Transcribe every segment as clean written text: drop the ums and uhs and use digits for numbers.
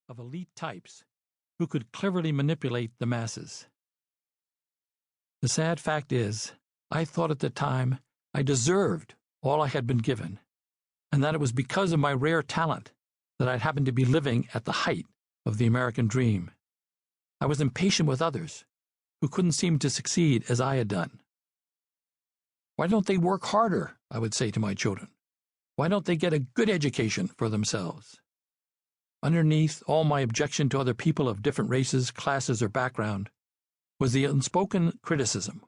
of elite types who could cleverly manipulate the masses. The sad fact is, I thought at the time I deserved all I had been given, and that it was because of my rare talent that I happened to be living at the height of the American dream. I was impatient with others who couldn't seem to succeed as I had done. Why don't they work harder, I would say to my children. Why don't they get a good education for themselves? Underneath all my objection to other people of different races, classes, or background was the unspoken criticism.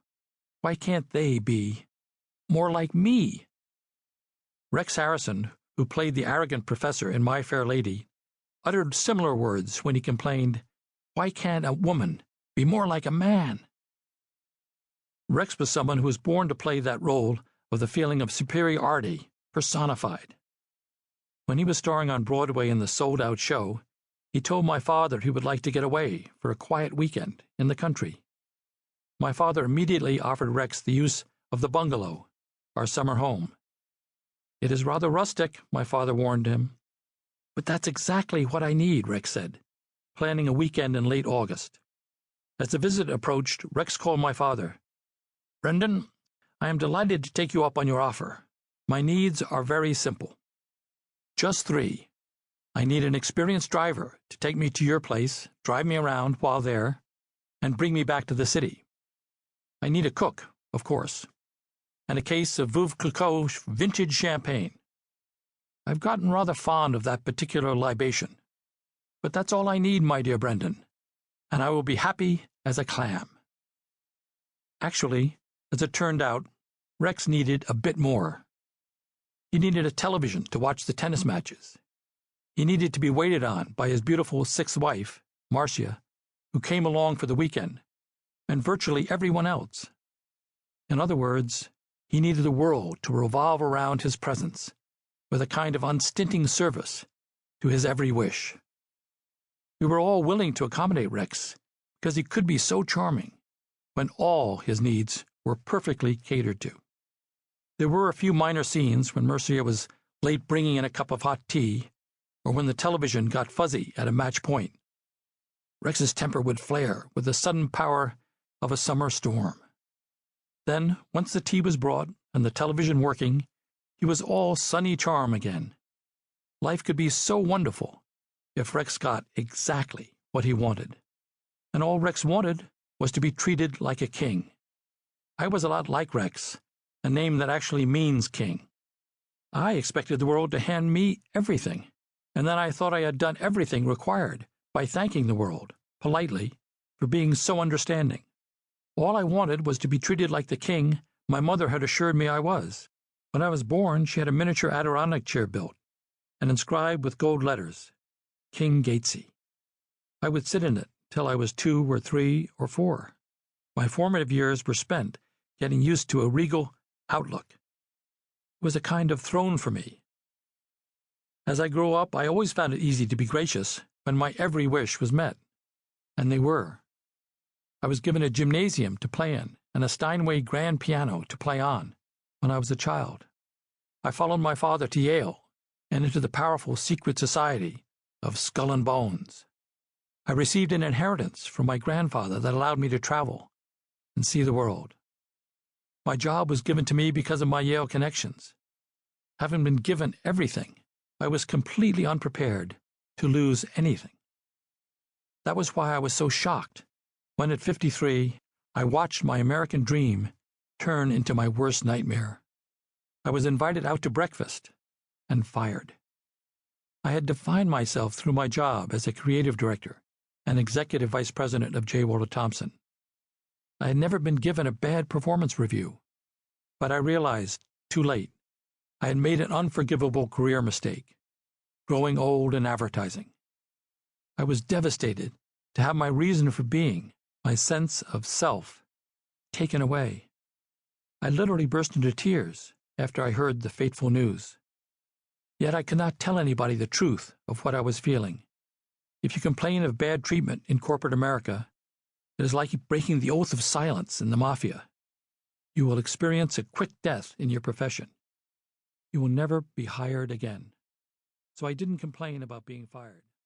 Why can't they be more like me? Rex Harrison, who played the arrogant professor in My Fair Lady, uttered similar words when he complained, "Why can't a woman be more like a man?" Rex was someone who was born to play that role of the feeling of superiority personified. When he was starring on Broadway in the sold-out show, he told my father he would like to get away for a quiet weekend in the country. My father immediately offered Rex the use of the bungalow, our summer home. "It is rather rustic," my father warned him. "But that's exactly what I need," Rex said, planning a weekend in late August. As the visit approached, Rex called my father. "Brendan, I am delighted to take you up on your offer. My needs are very simple. Just three. I need an experienced driver to take me to your place, drive me around while there, and bring me back to the city. I need a cook, of course, and a case of Veuve Clicquot vintage champagne. I've gotten rather fond of that particular libation. But that's all I need, my dear Brendan, and I will be happy as a clam." Actually, as it turned out, Rex needed a bit more. He needed a television to watch the tennis matches. He needed to be waited on by his beautiful sixth wife, Marcia, who came along for the weekend, and virtually everyone else. In other words, he needed the world to revolve around his presence, with a kind of unstinting service to his every wish. We were all willing to accommodate Rex because he could be so charming, when all his needs were perfectly catered to. There were a few minor scenes when Marcia was late bringing in a cup of hot tea, or when the television got fuzzy at a match point. Rex's temper would flare with the sudden power of a summer storm. Then, once the tea was brought and the television working, he was all sunny charm again. Life could be so wonderful if Rex got exactly what he wanted. And all Rex wanted was to be treated like a king. I was a lot like Rex, a name that actually means king. I expected the world to hand me everything, and then I thought I had done everything required by thanking the world, politely, for being so understanding. All I wanted was to be treated like the king my mother had assured me I was. When I was born, she had a miniature Adirondack chair built, and inscribed with gold letters, King Gatesy. I would sit in it till I was 2 or 3 or 4. My formative years were spent getting used to a regal outlook. It was a kind of throne for me. As I grew up, I always found it easy to be gracious when my every wish was met. And they were. I was given a gymnasium to play in and a Steinway grand piano to play on when I was a child. I followed my father to Yale and into the powerful secret society of Skull and Bones. I received an inheritance from my grandfather that allowed me to travel and see the world. My job was given to me because of my Yale connections. Having been given everything, I was completely unprepared to lose anything. That was why I was so shocked when at 53 I watched my American dream turn into my worst nightmare. I was invited out to breakfast and fired. I had defined myself through my job as a creative director and executive vice president of J. Walter Thompson. I had never been given a bad performance review, but I realized, too late, I had made an unforgivable career mistake, growing old in advertising. I was devastated to have my reason for being, my sense of self, taken away. I literally burst into tears after I heard the fateful news. Yet I could not tell anybody the truth of what I was feeling. If you complain of bad treatment in corporate America, it is like breaking the oath of silence in the mafia. You will experience a quick death in your profession. You will never be hired again. So I didn't complain about being fired.